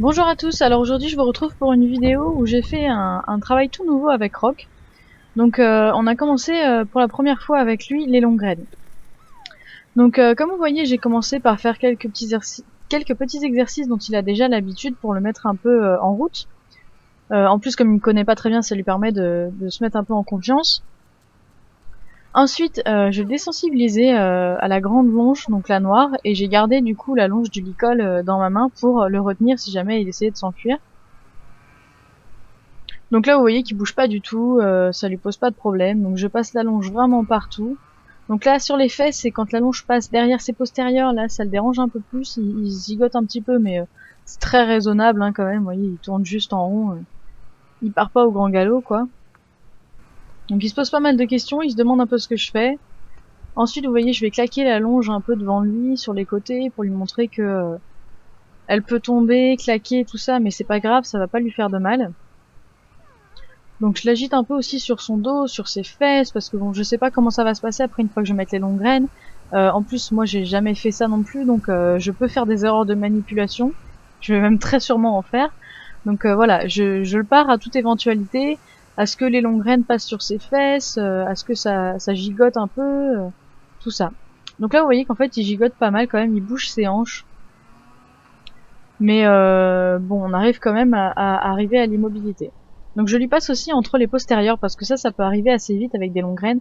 Bonjour à tous, alors aujourd'hui je vous retrouve pour une vidéo où j'ai fait un travail tout nouveau avec Rock. Donc on a commencé pour la première fois avec lui les longues graines. Donc comme vous voyez j'ai commencé par faire quelques petits exercices dont il a déjà l'habitude pour le mettre un peu en route. En plus comme il me connaît pas très bien ça lui permet de se mettre un peu en confiance. Ensuite je l'ai désensibilisé à la grande longe, donc la noire, et j'ai gardé du coup la longe du licol dans ma main pour le retenir si jamais il essayait de s'enfuir. Donc là, vous voyez qu'il bouge pas du tout, ça lui pose pas de problème. Donc je passe la longe vraiment partout. Donc là, sur les fesses, c'est quand la longe passe derrière ses postérieurs, là, ça le dérange un peu plus. Il zigote un petit peu, mais c'est très raisonnable hein, quand même. Vous voyez, il tourne juste en rond. Il part pas au grand galop, quoi. Donc il se pose pas mal de questions, il se demande un peu ce que je fais. Ensuite, vous voyez, je vais claquer la longe un peu devant lui, sur les côtés, pour lui montrer que elle peut tomber, claquer, tout ça, mais c'est pas grave, ça va pas lui faire de mal. Donc je l'agite un peu aussi sur son dos, sur ses fesses, parce que bon, je sais pas comment ça va se passer après une fois que je vais mettre les longues graines. En plus, moi j'ai jamais fait ça non plus, donc je peux faire des erreurs de manipulation. Je vais même très sûrement en faire. Donc voilà, je le pars à toute éventualité, à ce que les longues graines passent sur ses fesses, à ce que ça gigote un peu, tout ça. Donc là vous voyez qu'en fait il gigote pas mal quand même, il bouge ses hanches. Mais bon, on arrive quand même à arriver à l'immobilité. Donc je lui passe aussi entre les postérieurs parce que ça peut arriver assez vite avec des longues graines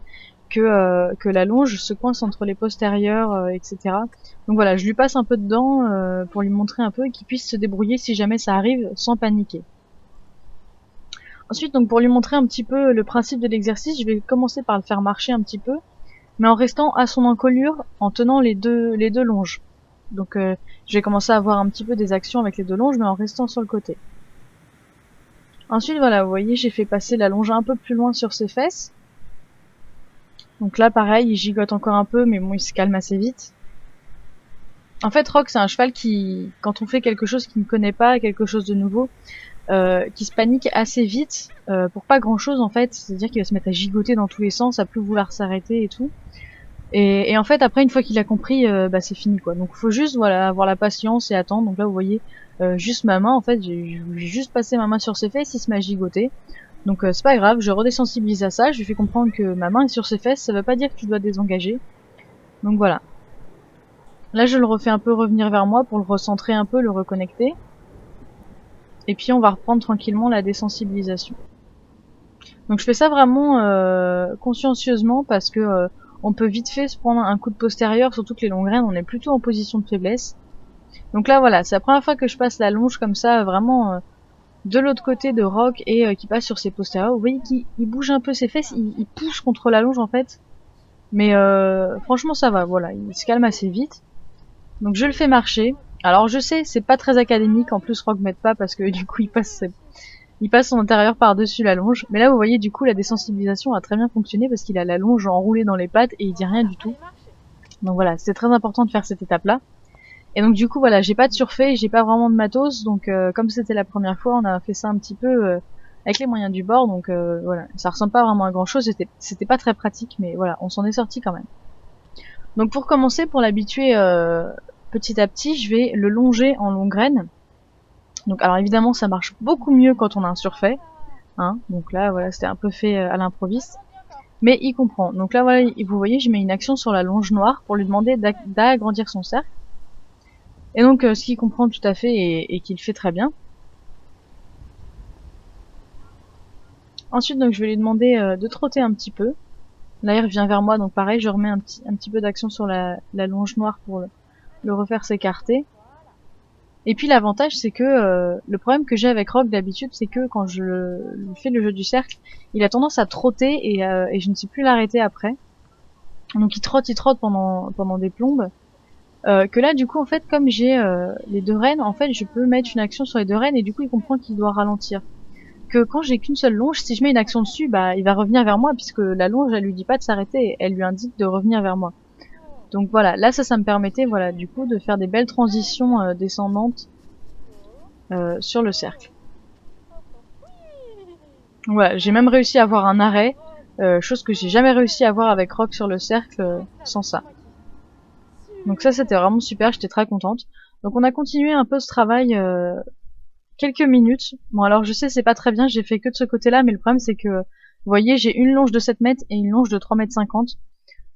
que la longe se coince entre les postérieurs, etc. Donc voilà, je lui passe un peu dedans pour lui montrer un peu et qu'il puisse se débrouiller si jamais ça arrive sans paniquer. Ensuite, donc pour lui montrer un petit peu le principe de l'exercice, je vais commencer par le faire marcher un petit peu, mais en restant à son encolure, en tenant les deux longes. Donc je vais commencer à avoir un petit peu des actions avec les deux longes, mais en restant sur le côté. Ensuite, voilà, vous voyez, j'ai fait passer la longe un peu plus loin sur ses fesses. Donc là, pareil, il gigote encore un peu, mais bon, il se calme assez vite. En fait, Rock, c'est un cheval qui, quand on fait quelque chose qu'il ne connaît pas, quelque chose de nouveau, qui se panique assez vite, pour pas grand-chose en fait. C'est-à-dire qu'il va se mettre à gigoter dans tous les sens, à plus vouloir s'arrêter et tout. Et en fait, après, une fois qu'il a compris, bah c'est fini quoi. Donc faut juste voilà avoir la patience et attendre. Donc là, vous voyez, juste ma main, en fait, j'ai juste passé ma main sur ses fesses, il se met à gigoter. Donc c'est pas grave, je redésensibilise à ça, je lui fais comprendre que ma main est sur ses fesses, ça veut pas dire que tu dois désengager. Donc voilà. Là, je le refais un peu revenir vers moi pour le recentrer un peu, le reconnecter. Et puis on va reprendre tranquillement la désensibilisation. Donc je fais ça vraiment consciencieusement parce que on peut vite fait se prendre un coup de postérieur, surtout que les longues graines, on est plutôt en position de faiblesse. Donc là voilà, c'est la première fois que je passe la longe comme ça, vraiment de l'autre côté de Rock et qui passe sur ses postérieurs. Vous voyez qu'il bouge un peu ses fesses, il pousse contre la longe en fait. Mais franchement ça va, voilà, il se calme assez vite. Donc je le fais marcher. Alors je sais, c'est pas très académique, en plus Rock m'aide pas parce que du coup il passe son intérieur par-dessus la longe. Mais là vous voyez du coup la désensibilisation a très bien fonctionné parce qu'il a la longe enroulée dans les pattes et il dit rien du tout. Donc voilà, c'est très important de faire cette étape là. Et donc du coup voilà, j'ai pas de surfait, j'ai pas vraiment de matos, donc comme c'était la première fois, on a fait ça un petit peu avec les moyens du bord, donc voilà, ça ressemble pas vraiment à grand chose, c'était pas très pratique, mais voilà, on s'en est sorti quand même. Donc pour commencer, pour l'habituer petit à petit, je vais le longer en longue graine. Donc alors évidemment ça marche beaucoup mieux quand on a un surfait, hein, donc là voilà, c'était un peu fait à l'improviste. Mais il comprend. Donc là voilà, vous voyez, je mets une action sur la longe noire pour lui demander d'agrandir son cercle. Et donc ce qu'il comprend tout à fait et qu'il fait très bien. Ensuite donc je vais lui demander de trotter un petit peu. Là il revient vers moi, donc pareil, je remets un petit peu d'action sur la longe noire pour le refaire s'écarter. Et puis l'avantage c'est que le problème que j'ai avec Rock d'habitude, c'est que quand je lui fais le jeu du cercle, il a tendance à trotter et je ne sais plus l'arrêter après. Donc il trotte pendant des plombes. Que là du coup en fait comme j'ai les deux rênes, en fait je peux mettre une action sur les deux rênes et du coup il comprend qu'il doit ralentir. Que quand j'ai qu'une seule longe, si je mets une action dessus, bah il va revenir vers moi puisque la longe elle lui dit pas de s'arrêter, elle lui indique de revenir vers moi. Donc voilà, là ça me permettait voilà du coup de faire des belles transitions descendantes sur le cercle. Voilà, j'ai même réussi à avoir un arrêt, chose que j'ai jamais réussi à avoir avec Rock sur le cercle sans ça. Donc ça c'était vraiment super, j'étais très contente. Donc on a continué un peu ce travail quelques minutes. Bon alors je sais c'est pas très bien, j'ai fait que de ce côté-là, mais le problème c'est que, vous voyez, j'ai une longe de 7 mètres et une longe de 3,50 mètres.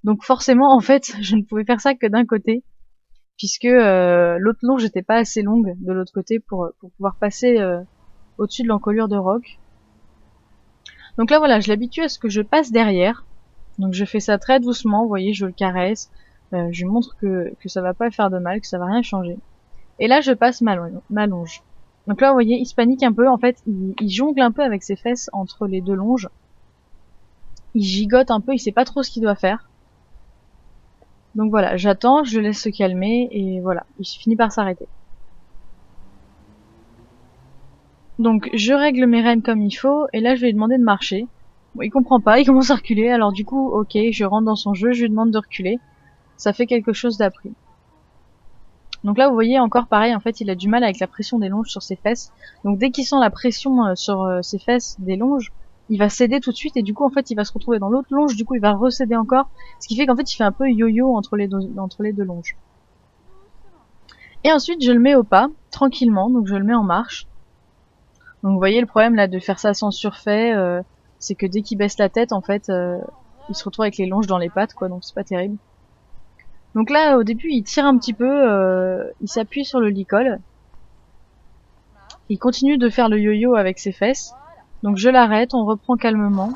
Donc forcément, en fait, je ne pouvais faire ça que d'un côté, puisque l'autre longe n'était pas assez longue de l'autre côté pour pouvoir passer au-dessus de l'encolure de roc. Donc là voilà, je l'habitue à ce que je passe derrière. Donc je fais ça très doucement, vous voyez, je le caresse, je lui montre que ça va pas faire de mal, que ça va rien changer. Et là je passe ma longe. Donc là vous voyez, il se panique un peu, en fait, il jongle un peu avec ses fesses entre les deux longes. Il gigote un peu, il sait pas trop ce qu'il doit faire. Donc voilà, j'attends, je le laisse se calmer, et voilà, il finit par s'arrêter. Donc je règle mes rênes comme il faut, et là je vais lui demander de marcher. Bon, il comprend pas, il commence à reculer, alors du coup, ok, je rentre dans son jeu, je lui demande de reculer. Ça fait quelque chose d'appris. Donc là, vous voyez, encore pareil, en fait, il a du mal avec la pression des longes sur ses fesses. Donc dès qu'il sent la pression sur ses fesses des longes, il va céder tout de suite, et du coup, en fait, il va se retrouver dans l'autre longe, du coup, il va recéder encore, ce qui fait qu'en fait, il fait un peu yo-yo entre les deux longes. Et ensuite, je le mets au pas, tranquillement, donc je le mets en marche. Donc vous voyez, le problème là de faire ça sans surfait, c'est que dès qu'il baisse la tête, en fait, il se retrouve avec les longes dans les pattes, quoi, donc c'est pas terrible. Donc là, au début, il tire un petit peu, il s'appuie sur le licol. Il continue de faire le yo-yo avec ses fesses. Donc je l'arrête, on reprend calmement.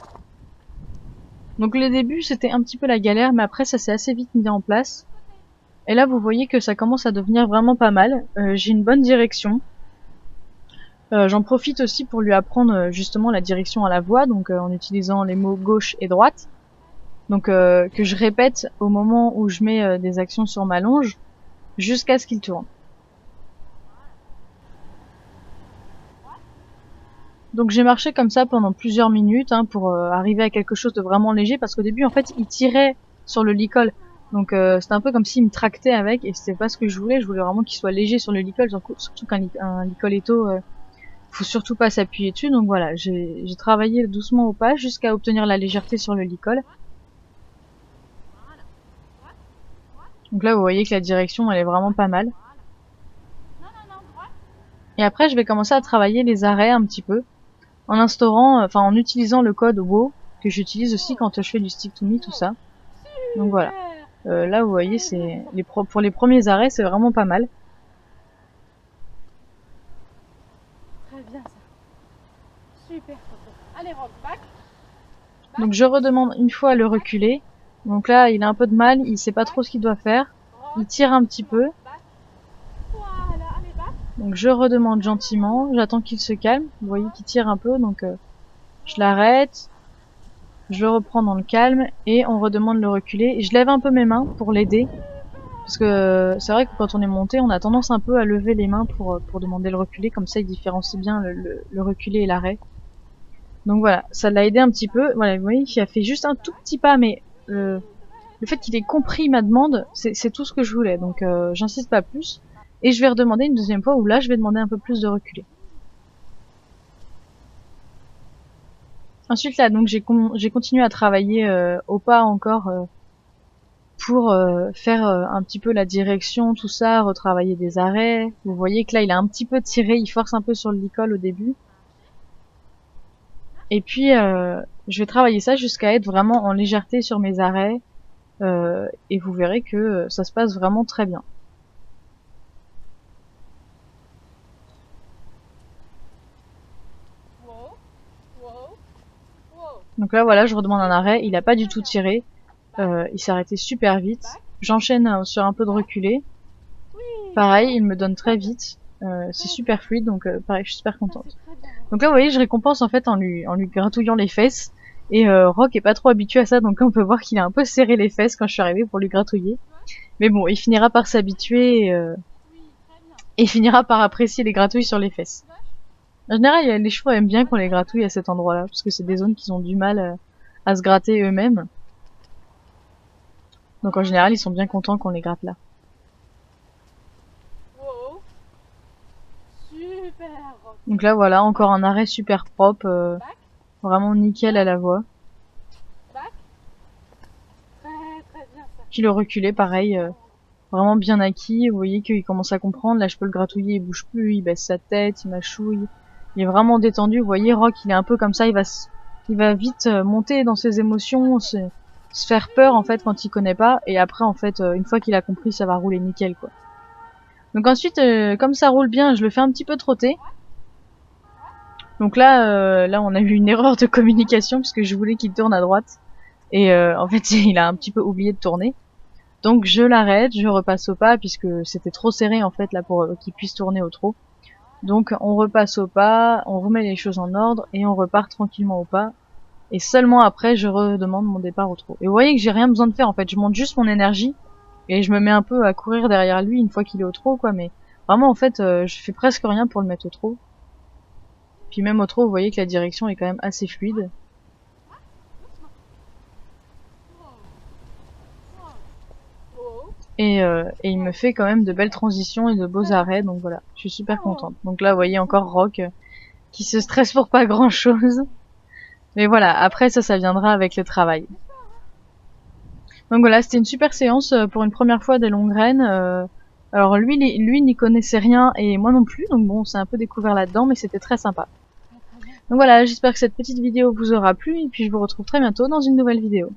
Donc le début, c'était un petit peu la galère, mais après, ça s'est assez vite mis en place. Et là, vous voyez que ça commence à devenir vraiment pas mal. J'ai une bonne direction. J'en profite aussi pour lui apprendre justement la direction à la voix, donc en utilisant les mots gauche et droite. Donc que je répète au moment où je mets des actions sur ma longe, jusqu'à ce qu'il tourne. Donc j'ai marché comme ça pendant plusieurs minutes pour arriver à quelque chose de vraiment léger, parce qu'au début en fait il tirait sur le licol, donc c'était un peu comme s'il me tractait avec, et c'était pas ce que je voulais vraiment qu'il soit léger sur le licol, surtout qu'un licoletto, faut surtout pas s'appuyer dessus. Donc voilà, j'ai travaillé doucement au pas jusqu'à obtenir la légèreté sur le licol. Donc là vous voyez que la direction elle est vraiment pas mal. Et après je vais commencer à travailler les arrêts un petit peu, en instaurant, enfin en utilisant le code WOW, que j'utilise aussi quand je fais du stick to me, tout ça. Donc voilà. Là vous voyez, c'est pour les premiers arrêts, c'est vraiment pas mal. Très bien ça. Super. Allez, rock, back. Donc je redemande une fois à le reculer. Donc là, il a un peu de mal, il sait pas trop ce qu'il doit faire. Il tire un petit peu. Voilà, allez, back. Donc je redemande gentiment, j'attends qu'il se calme. Vous voyez qu'il tire un peu, donc je l'arrête. Je le reprends dans le calme et on redemande le reculer. Et je lève un peu mes mains pour l'aider. Parce que c'est vrai que quand on est monté, on a tendance un peu à lever les mains pour demander le reculer. Comme ça, il différencie bien le reculer et l'arrêt. Donc voilà, ça l'a aidé un petit peu. Voilà, vous voyez qu'il a fait juste un tout petit pas, mais le fait qu'il ait compris ma demande, c'est tout ce que je voulais. Donc j'insiste pas plus. Et je vais redemander une deuxième fois où là, je vais demander un peu plus de reculer. Ensuite là, donc j'ai continué à travailler au pas encore pour faire un petit peu la direction, tout ça, retravailler des arrêts. Vous voyez que là, il a un petit peu tiré, il force un peu sur le licol au début. Et puis, je vais travailler ça jusqu'à être vraiment en légèreté sur mes arrêts. Et vous verrez que ça se passe vraiment très bien. Donc là, voilà, je redemande un arrêt. Il a pas du tout tiré. Il s'est arrêté super vite. J'enchaîne sur un peu de reculé. Pareil, il me donne très vite. C'est super fluide, donc pareil, je suis super contente. Donc là, vous voyez, je récompense en fait en lui gratouillant les fesses. Et Rock est pas trop habitué à ça, donc on peut voir qu'il a un peu serré les fesses quand je suis arrivée pour lui gratouiller. Mais bon, il finira par s'habituer et il finira par apprécier les gratouilles sur les fesses. En général, les chevaux aiment bien qu'on les gratouille à cet endroit-là, parce que c'est des zones qui ont du mal à se gratter eux-mêmes. Donc en général, ils sont bien contents qu'on les gratte là. Donc là, voilà, encore un arrêt super propre, vraiment nickel à la voix. Puis le reculé, pareil, vraiment bien acquis. Vous voyez qu'il commence à comprendre. Là, je peux le gratouiller, il bouge plus, il baisse sa tête, il mâchouille. Il est vraiment détendu. Vous voyez, Rock, il est un peu comme ça. Il va vite monter dans ses émotions, se faire peur en fait quand il connaît pas. Et après, en fait, une fois qu'il a compris, ça va rouler nickel, quoi. Donc ensuite, comme ça roule bien, je le fais un petit peu trotter. Donc là, on a eu une erreur de communication puisque je voulais qu'il tourne à droite. Et en fait, il a un petit peu oublié de tourner. Donc je l'arrête, je repasse au pas puisque c'était trop serré en fait là pour qu'il puisse tourner au trot. Donc on repasse au pas, on remet les choses en ordre et on repart tranquillement au pas. Et seulement après je redemande mon départ au trot. Et vous voyez que j'ai rien besoin de faire en fait, je monte juste mon énergie et je me mets un peu à courir derrière lui une fois qu'il est au trot quoi. Mais vraiment en fait je fais presque rien pour le mettre au trot. Puis même au trot vous voyez que la direction est quand même assez fluide. Et il me fait quand même de belles transitions et de beaux arrêts, donc voilà, je suis super contente. Donc là, vous voyez encore Rock qui se stresse pour pas grand chose. Mais voilà, après ça viendra avec le travail. Donc voilà, c'était une super séance pour une première fois des longues graines. Alors lui n'y connaissait rien et moi non plus, donc bon, c'est un peu découvert là-dedans, mais c'était très sympa. Donc voilà, j'espère que cette petite vidéo vous aura plu et puis je vous retrouve très bientôt dans une nouvelle vidéo.